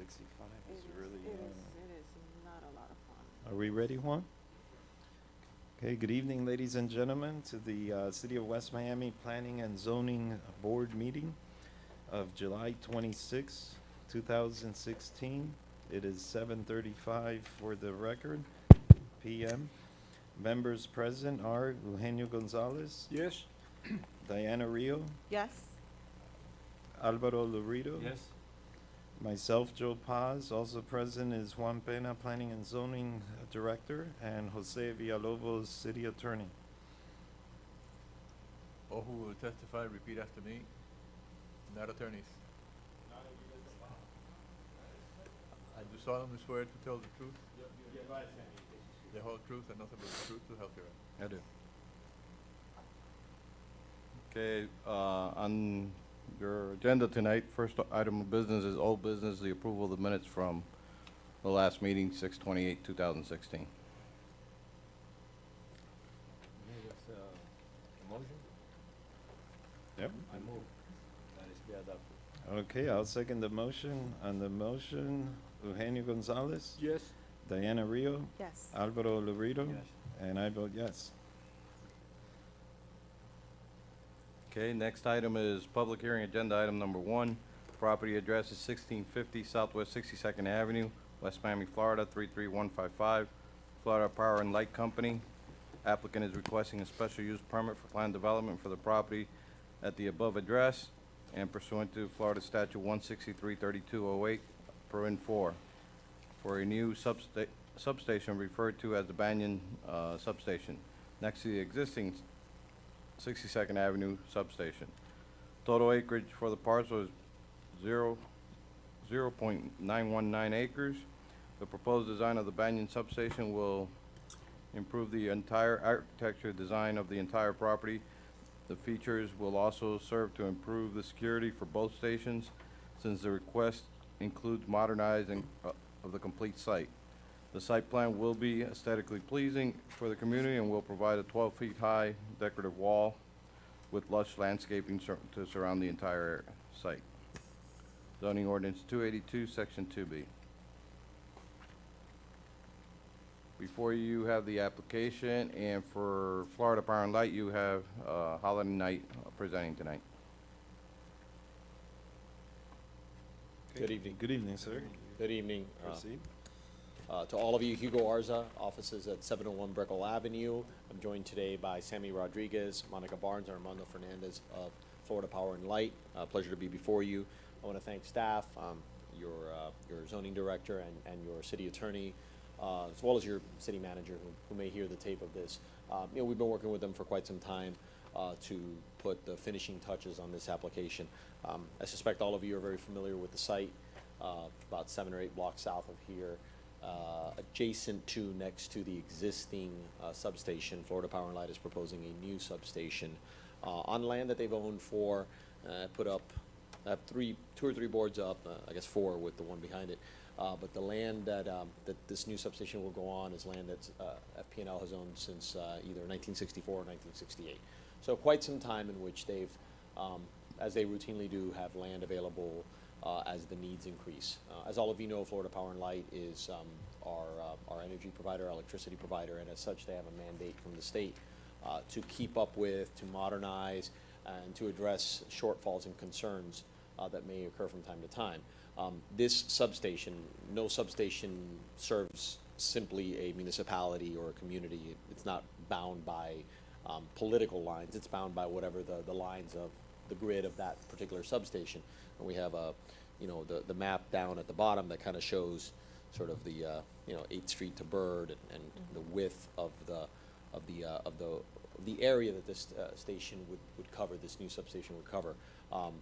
65 It is is, really it young. is, it is not a lot of fun. Are we ready, Juan? Okay, good evening, ladies and gentlemen, to the City of West Miami Planning and Zoning Board meeting of July 26, 2016. It is 7:35 for the record, p.m. Members present are Eugenio Gonzalez, Yes. Diana Rio, Yes? Alvaro Lurido. Yes. Myself, Joe Paz. Also present is Juan Pena, Planning and Zoning Director, and Jose Villalobos, City Attorney. All who will testify, repeat after me. Not attorneys. I do solemnly swear to tell the truth, the whole truth, and nothing but the truth to help you out. I do. Okay, on your agenda tonight, first item of business is old business, the approval of the minutes from the last meeting, 6/28/2016. Motion? Yep. I move. That is be adopted. Okay, I'll second the motion. On the motion, Eugenio Gonzalez, Yes. Diana Rio, Yes. Alvaro Lurido, Yes. and I vote yes. Okay, next item is public hearing, agenda item number 1. Property address is 1650 Southwest 62nd Avenue, West Miami, Florida, 33155. Florida Power and Light Company. Applicant is requesting a special use permit for planned development for the property at the above address and pursuant to Florida Statute 163-3208, paren 4, for a new substation referred to as the Banyan Substation, next to the existing 62nd Avenue substation. Total acreage for the parcel is 0.919 acres. The proposed design of the Banyan substation will improve the entire architecture design of the entire property. The features will also serve to improve the security for both stations, since the request includes modernizing of the complete site. The site plan will be aesthetically pleasing for the community and will provide a 12 feet high decorative wall with lush landscaping to surround the entire site. Zoning ordinance 282, section 2B. Before you have the application, and for Florida Power and Light, you have Holiday Knight presenting tonight. Good evening. Good evening, sir. Good evening. Proceed. To all of you, Hugo Arza, offices at 701 Brickell Avenue. I'm joined today by Sammy Rodriguez, Monica Barnes, and Armando Fernandez of Florida Power and Light. Pleasure to be before you. I want to thank staff, your zoning director and your city attorney, as well as your city manager who may hear the tape of this. We've been working with them for quite some time to put the finishing touches on this application. I suspect all of you are very familiar with the site, about 7 or 8 blocks south of here. Adjacent to, next to the existing substation, Florida Power and Light is proposing a new substation on land that they've owned for, put up, I have 2 or 3 boards up, I guess 4 with the one behind it. But the land that this new substation will go on is land that FP&L has owned since either 1964 or 1968. So quite some time in which they've, as they routinely do, have land available as the needs increase. As all of you know, Florida Power and Light is our energy provider, our electricity provider, and as such, they have a mandate from the state to keep up with, to modernize, and to address shortfalls and concerns that may occur from time to time. This substation, no substation serves simply a municipality or a community. It's not bound by political lines. It's bound by whatever the lines of the grid of that particular substation. And we have the map down at the bottom that kind of shows sort of the 8th Street to Bird and the width of the area that this station would cover, this new substation would cover.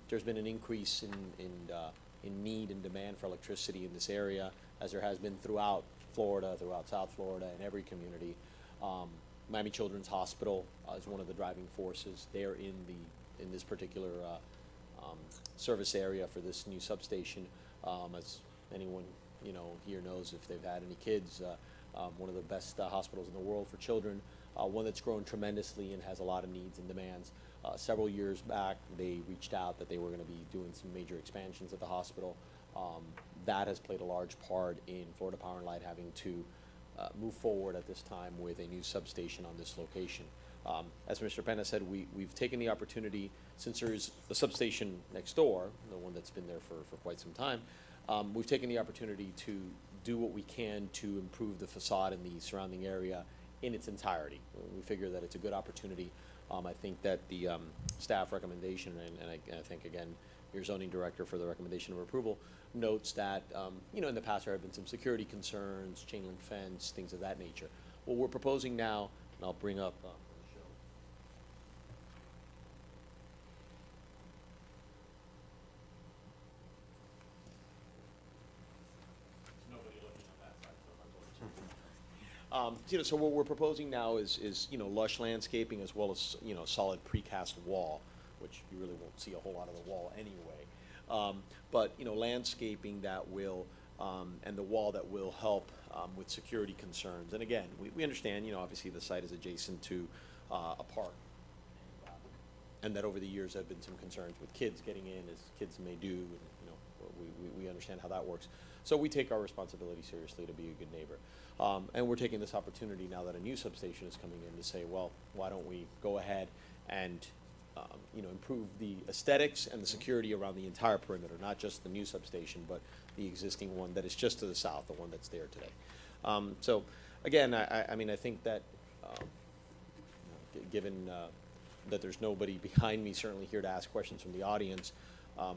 There's been an increase in need and demand for electricity in this area, as there has been throughout Florida, throughout South Florida, and every community. Miami Children's Hospital is one of the driving forces. They're in this particular service area for this new substation. As anyone here knows, if they've had any kids, one of the best hospitals in the world for children, one that's grown tremendously and has a lot of needs and demands. Several years back, they reached out that they were going to be doing some major expansions at the hospital. that has played a large part in Florida Power and Light having to move forward at this time with a new substation on this location. As Mr. Penna said, we've taken the opportunity, since there is a substation next door, the one that's been there for quite some time, we've taken the opportunity to do what we can to improve the facade in the surrounding area in its entirety. We figure that it's a good opportunity. I think that the staff recommendation, and I think, again, your zoning director for the recommendation of approval, notes that, in the past there have been some security concerns, chain link fence, things of that nature. What we're proposing now, and I'll bring up, so what we're proposing now is lush landscaping as well as, solid precast wall, which you really won't see a whole lot of the wall anyway. But, landscaping that will, and the wall that will help with security concerns. And again, we understand, obviously the site is adjacent to a park. And that over the years there have been some concerns with kids getting in, as kids may do, and, we understand how that works. So we take our responsibility seriously to be a good neighbor. And we're taking this opportunity now that a new substation is coming in to say, well, why don't we go ahead and, improve the aesthetics and the security around the entire perimeter, not just the new substation, but the existing one that is just to the south, the one that's there today. So again, I think that, given that there's nobody behind me certainly here to ask questions from the audience, I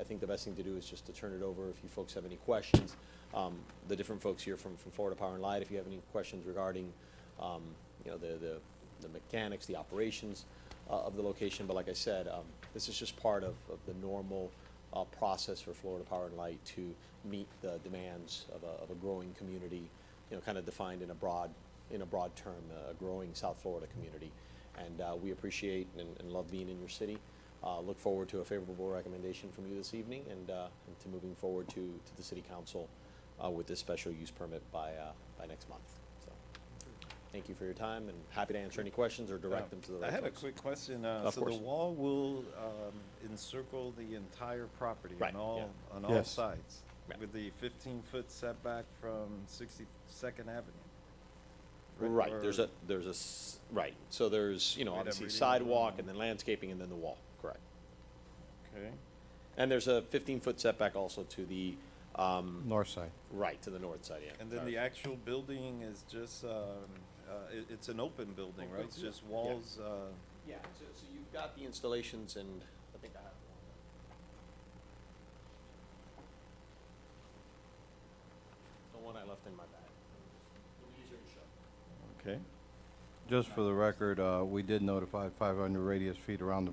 think the best thing to do is just to turn it over if you folks have any questions. The different folks here from Florida Power and Light, if you have any questions regarding, the mechanics, the operations of the location. But like I said, this is just part of the normal process for Florida Power and Light to meet the demands of a growing community, kind of defined in a broad term, a growing South Florida community. And we appreciate and love being in your city. Look forward to a favorable recommendation from you this evening and to moving forward to the City Council with this special use permit by next month. So, thank you for your time, and happy to answer any questions or direct them to the right I had a folks. quick question. Of So course. the wall will encircle the entire property Right, on all, yeah. on all Yes. sides? Yeah. With the 15-foot setback from 62nd Avenue? Right, Or- right, so there's, I'm obviously reading sidewalk wrong. and then landscaping and then the wall, correct. Okay. And there's a 15-foot setback also to the, North side. right, to the north side, yeah. And then the actual building is just, it's an open building, right? It's just walls, Yeah, so you've got the installations, and I think I have the one I left in my bag. It'll be easier to show. okay. Just for the record, we did notify 500 radius feet around the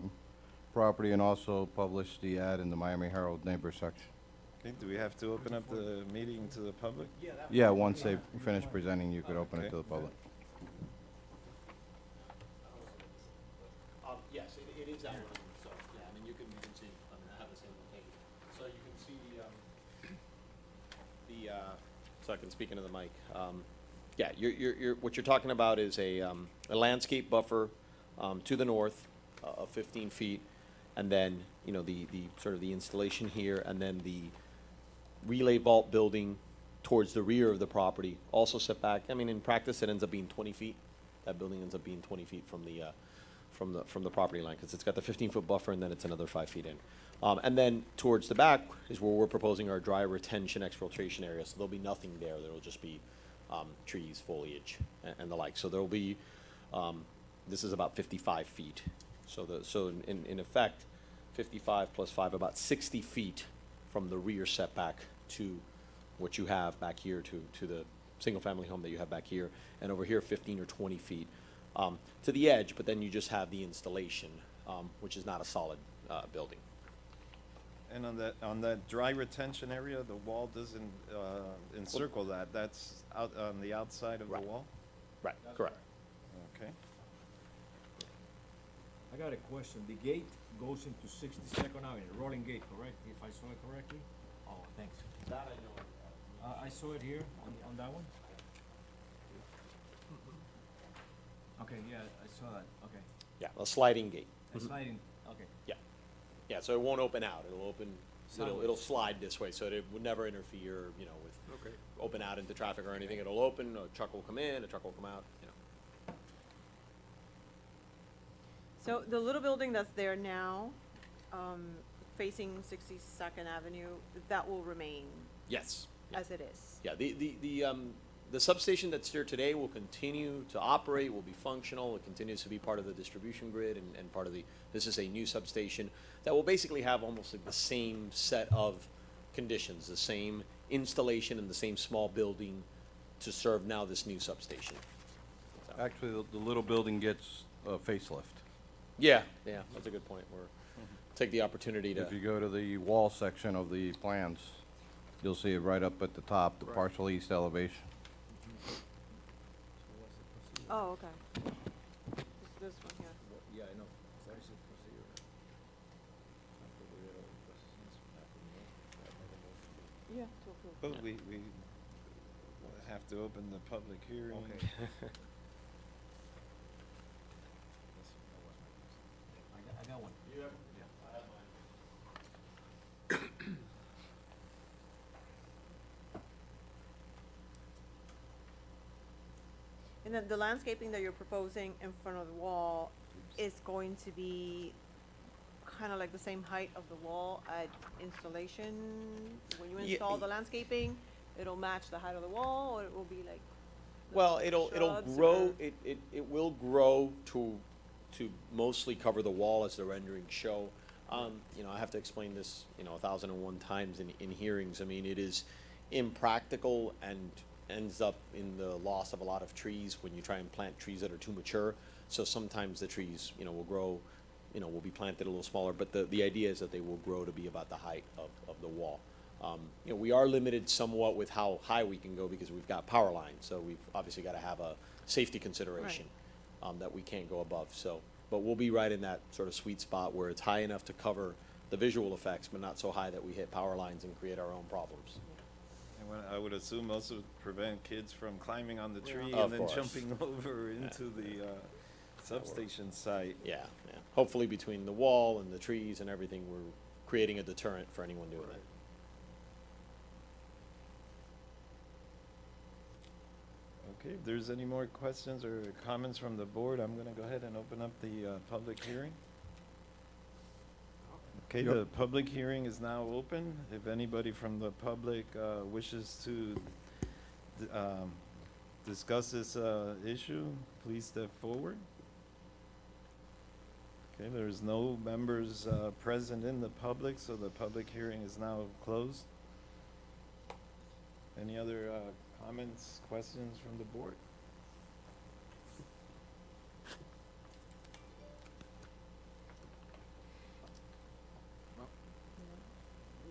property and also published the ad in the Miami Herald neighbor section. Okay, do we have to open up the meeting to the public? Yeah, once they finish presenting, you could open it Okay. to the public. Yes, it is outlined, so, yeah, you can see, I have the same page. So you can see so I can speak into the mic. Yeah, what you're talking about is a landscape buffer, to the north, of 15 feet, and then, the sort of the installation here, and then the relay vault building towards the rear of the property, also set back. In practice, it ends up being 20 feet. That building ends up being 20 feet from the property line, because it's got the 15-foot buffer, and then it's another 5 feet in. And then towards the back is where we're proposing our dry retention exfiltration area, so there'll be nothing there. There'll just be trees, foliage, and the like. So there'll be, this is about 55 feet. So in effect, 55 plus 5, about 60 feet from the rear setback to what you have back here, to the single-family home that you have back here, and over here 15 or 20 feet to the edge, but then you just have the installation, which is not a solid building. And on that dry retention area, the wall doesn't encircle that. That's out on the outside of the Right. wall? Right, correct. Okay. I got a question. The gate goes into 62nd Avenue, rolling gate, correct? If I saw it correctly? Oh, thanks. That I know. I saw it here on that one. Okay, yeah, I saw that. Okay. Yeah, a sliding gate. A sliding, okay. Yeah. Yeah, so it won't open out. It'll open it'll slide this way, so it would never interfere, you know, with Okay. open out into traffic or anything. It'll open, a truck will come in, a truck will come out, you know. So the little building that's there now, facing 62nd Avenue, that will remain Yes. as it is? Yeah, the substation that's here today will continue to operate, will be functional, it continues to be part of the distribution grid and part of this is a new substation that will basically have almost like the same set of conditions, the same installation and the same small building to serve now this new substation. So- Actually, the little building gets a facelift. Yeah, that's a good point. Take the opportunity to. If you go to the wall section of the plans, you'll see it right up at the top, the partial east elevation. Oh, okay. It's this one here. Yeah, I know. What is the procedure? Yeah, to approve. But we have to open the public hearing. Okay. I got one. You have? Yeah. I have mine. And then the landscaping that you're proposing in front of the wall is going to be kind of like the same height of the wall at installation? When you Ye- install the landscaping, it'll match the height of the wall, or it will be like? Well, it'll shrubs grow, or- it will grow to mostly cover the wall as the renderings show. You know, I have to explain this, you know, 1,001 times in hearings. I mean, it is impractical and ends up in the loss of a lot of trees when you try and plant trees that are too mature. So sometimes the trees, you know, will grow, you know, will be planted a little smaller, but the idea is that they will grow to be about the height of the wall. You know, we are limited somewhat with how high we can go because we've got power lines, so we've obviously got to have a safety consideration that we can't go above. So, but we'll be right in that sort of sweet spot where it's high enough to cover the visual effects, but not so high that we hit power lines and create our own problems. And I would assume also prevent kids from climbing on the tree Of and then course. jumping over into the substation site. Yeah. Hopefully between the wall and the trees and everything, we're creating a deterrent for anyone doing that. Okay, if there's any more questions or comments from the board, I'm gonna go ahead and open up the public hearing. Okay, Yep. the public hearing is now open. If anybody from the public wishes to discuss this issue, please step forward. Okay, there's no members present in the public, so the public hearing is now closed. Any other comments, questions from the board?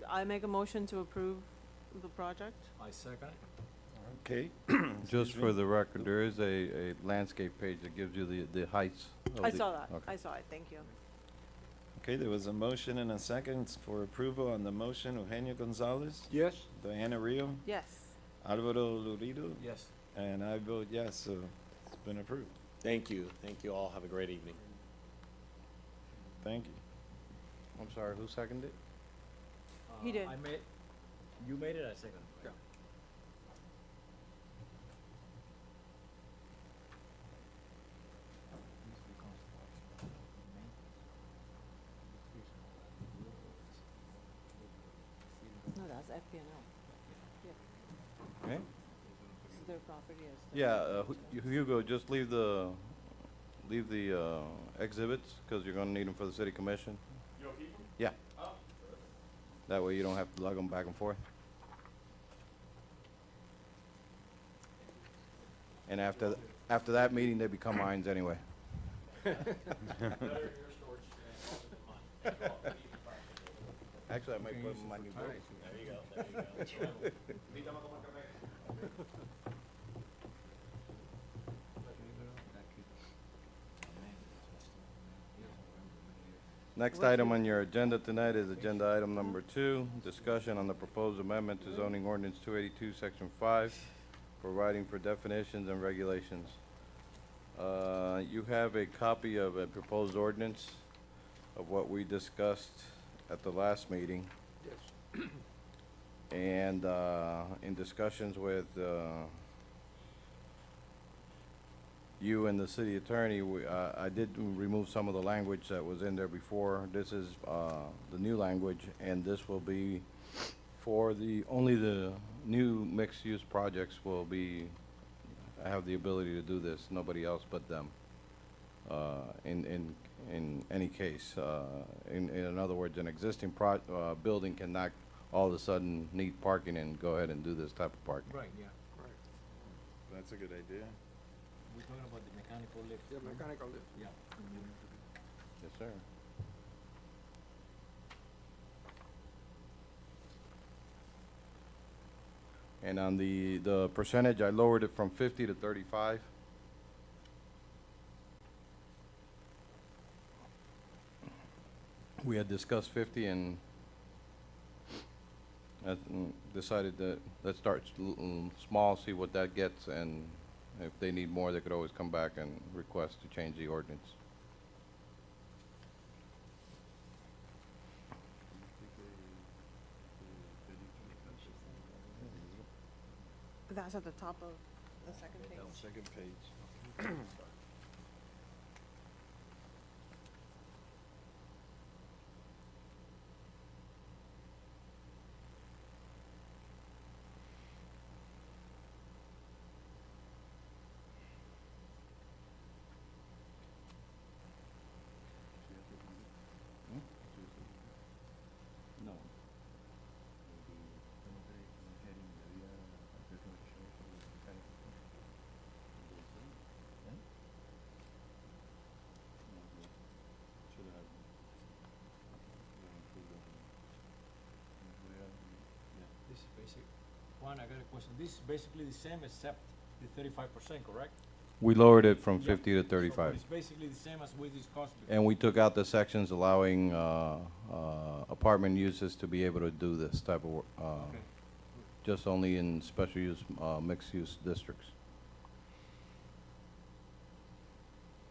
I make a motion to approve the project. I second. Okay. Just Excuse for me. the record, there is a landscape page that gives you the heights of I the- saw that. okay. I saw it. Thank you. Okay, there was a motion and a second for approval on the motion. Eugenio Gonzalez, Yes? Diana Rio, Yes. Alvaro Lurido, Yes. and I vote yes, so it's been approved. Thank you all. Have a great evening. Thank you. I'm sorry, who seconded it? He did. You made it, I second. Yeah. No, that's FPNL. Okay. This is their property. Yeah, Hugo, just leave the exhibits, because you're gonna need them for the city commission. You'll keep them? Yeah. That way you don't have to lug them back and forth. And after that meeting, they become mines anyway. Actually, I might put them in my new building. Next item on your agenda tonight is agenda item number 2, discussion on the proposed amendment to zoning ordinance 282, section 5, providing for definitions and regulations. You have a copy of a proposed ordinance of what we discussed at the last meeting. Yes. And in discussions with you and the city attorney, I did remove some of the language that was in there before. This is the new language, and this will be for only the new mixed-use projects will have the ability to do this, nobody else but them. In any case, in other words, an existing building cannot all of a sudden need parking and go ahead and do this type of parking. Right, yeah. That's a good idea. We're talking about the mechanical lift. Yeah, mechanical lift. Yeah. Yes, sir. And on the percentage, I lowered it from 50 to 35. We had discussed 50 and decided that let's start small, see what that gets, and if they need more, they could always come back and request to change the ordinance. That's at the top of the second page. Second page. No. This is basic. Juan, I got a question. This is basically the same except the 35%, correct? We lowered it from Yeah. 50 to So 35. it's basically the same as we discussed before. And we took out the sections allowing apartment uses to be able to do this type of work, Okay. just only in special use, mixed-use districts.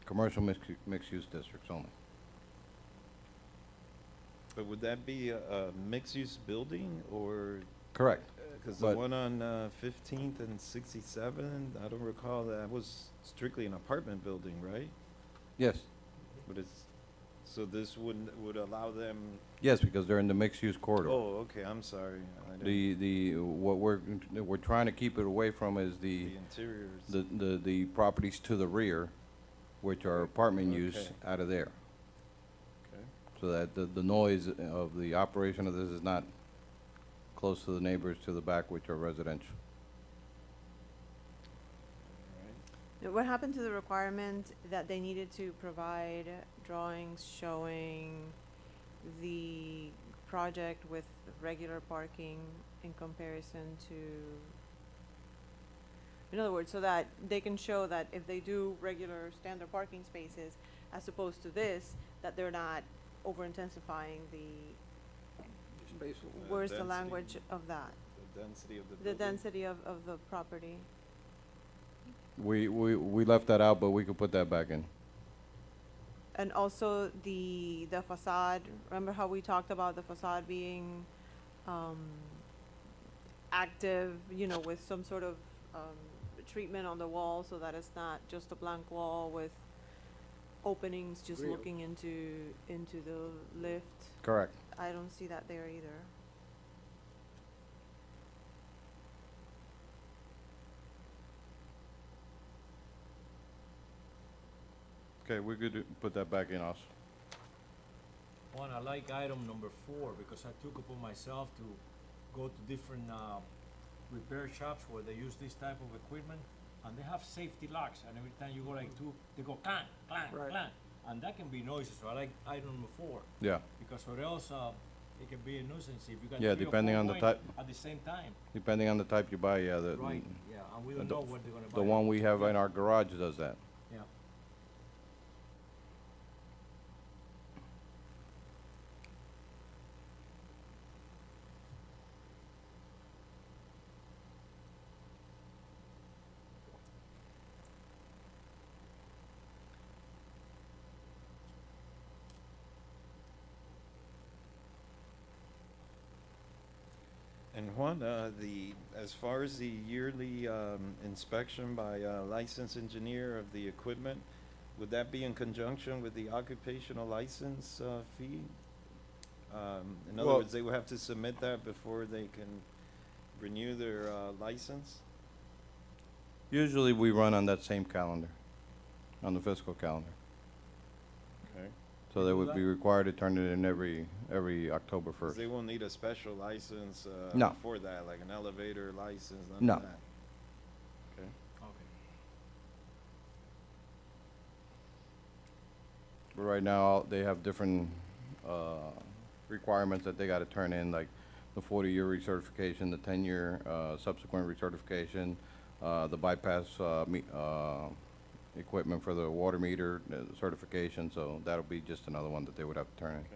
Commercial mixed-use districts only. But would that be a mixed-use building or? Correct. Because the But- one on 15th and 67, I don't recall, that was strictly an apartment building, right? Yes, But so this would allow them, yes, because they're in the mixed-use corridor. oh, okay, I'm sorry. I didn't- What we're trying to keep it away from is The interiors. the properties to the rear, which are apartment use, Okay. out of there. Okay. So that the noise of the operation of this is not close to the neighbors to the back, which are residential. Now, what happened to the requirement that they needed to provide drawings showing the project with regular parking in comparison to, in other words, so that they can show that if they do regular standard parking spaces as opposed to this, that they're not over intensifying the, Basically. where's the density. language of that? The density of the The building. density of the property. We left that out, but we could put that back in. And also the facade, remember how we talked about the facade being, active, you know, with some sort of, treatment on the wall so that it's not just a blank wall with openings just Grill. looking into the lift? Correct. I don't see that there either. Okay, we could put that back in also. Juan, I like item number 4 because I took upon myself to go to different repair shops where they use this type of equipment, and they have safety locks, and every time you go like two, they go clang, clang, Right. clang, and that can be noisy. So I like item number 4 Yeah, because or else it can be a nuisance if you got Yeah, 3 or depending 4 on the going type. at the same time. depending on the type you buy, yeah, Right. Yeah, and we don't the- know what they're gonna buy. the one we have in our garage does that. Yeah. Juan, as far as the yearly inspection by a licensed engineer of the equipment, would that be in conjunction with the occupational license fee? In other Well- words, they would have to submit that before they can renew their license? Usually we run on that same calendar, on the fiscal calendar. Okay. So they would be required to turn it in every October 'Cause 1st. they won't need a special license No. for that, like an elevator license, none No. of that? Okay. Okay. But right now, they have different requirements that they gotta turn in, like the 40-year recertification, the 10-year subsequent recertification, the bypass equipment for the water meter certification, so that'll be just another one that they would have to turn in. Okay.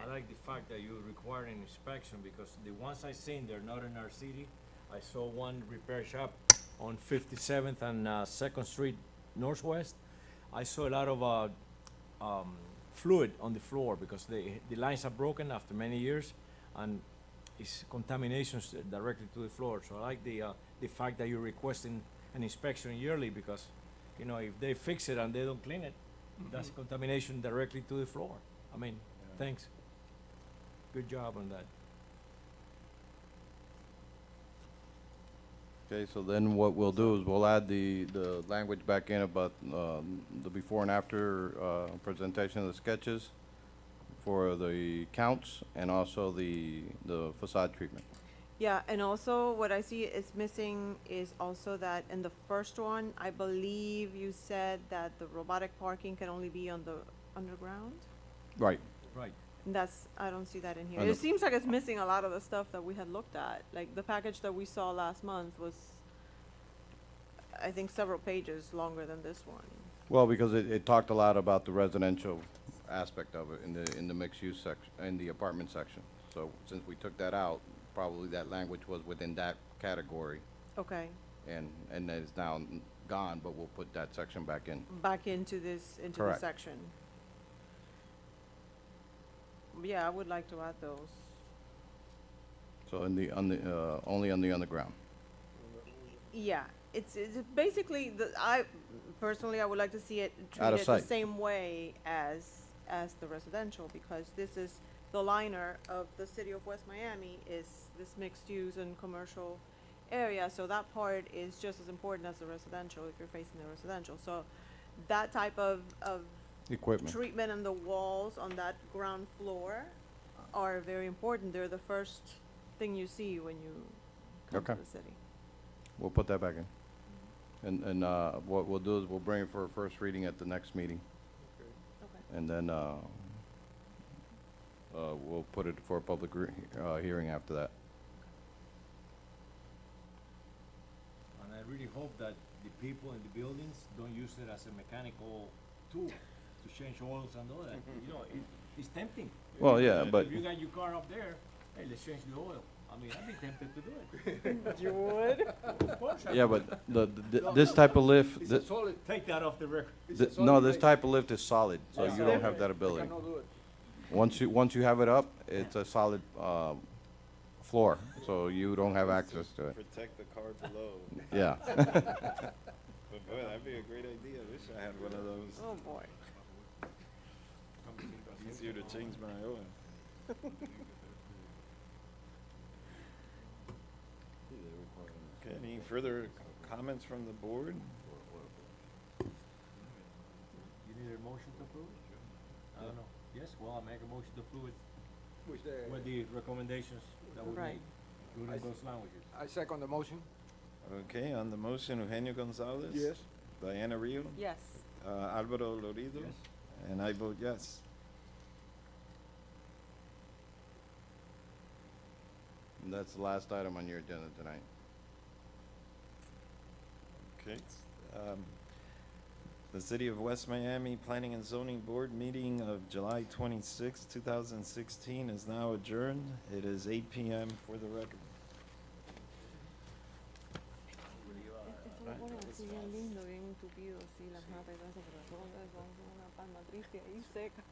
I like the fact that you require an inspection because the ones I seen, they're not in our city. I saw one repair shop on 57th and 2nd Street Northwest. I saw a lot of fluid on the floor because the lines are broken after many years and it's contaminations directly to the floor. So I like the fact that you're requesting an inspection yearly because, you know, if they fix it and they don't clean it, that's contamination directly to the floor. I mean, thanks. Good job on that. Okay, so then what we'll do is we'll add the language back in about the before and after presentation of the sketches for the counts and also the facade treatment. Yeah, and also what I see is missing is also that in the first one, I believe you said that the robotic parking can only be on the underground. Right. Right. And I don't see that in here. And It the- seems like it's missing a lot of the stuff that we had looked at. Like the package that we saw last month was, I think, several pages longer than this one. Well, because it talked a lot about the residential aspect of it in the mixed-use section, in the apartment section. So since we took that out, probably that language was within that category, Okay, and that is now gone, but we'll put that section back in. back into this Correct. section. Yeah, I would like to add those. So only on the underground. Yeah, it's basically I personally, I would like to see it Out of treated the sight. same way as the residential, because this is the liner of the city of West Miami is this mixed use and commercial area, so that part is just as important as the residential if you're facing the residential. So that type of Equipment. treatment on the walls on that ground floor are very important. They're the first thing you see when you come to Okay. the city. We'll put that back in. And what we'll do is we'll bring it for a first reading at the next meeting, Okay. and then we'll put it for a public hearing after that. And I really hope that the people in the buildings don't use it as a mechanical tool to change oils and all that. You know, it's tempting. Well, yeah, but If you got your car up there, hey, let's change the oil. I mean, I'd be tempted to do it. You would? Of course I yeah, would. but this type of lift, It's a solid, Take that off the record. it's a no, solid this base. type of lift is solid, so Yeah. you don't have that I ability. cannot do it. Once you have it up, it's a solid floor, so you don't have access to it. Protect the car below. Yeah. But boy, that'd be a great idea. Wish I had one of those. Oh, boy. Easier to change my oil. Okay, any further comments from the board? You need a motion to approve? I don't know. Yes, well, I make a motion to approve it With with the recommendations that we Right. made, including those languages. I second the motion. Okay, on the motion, Eugenio Gonzalez? Yes. Diana Rio? Yes. Alvaro Lorido? Yes. And I vote yes. And that's the last item on your agenda tonight. Okay. The City of West Miami Planning and Zoning Board meeting of July 26, 2016 is now adjourned. It is 8 p.m. for the record. Eso lo ponen así bien lindo, bien entupido, así las matas y todo eso, pero todo eso es una palma triste ahí seca.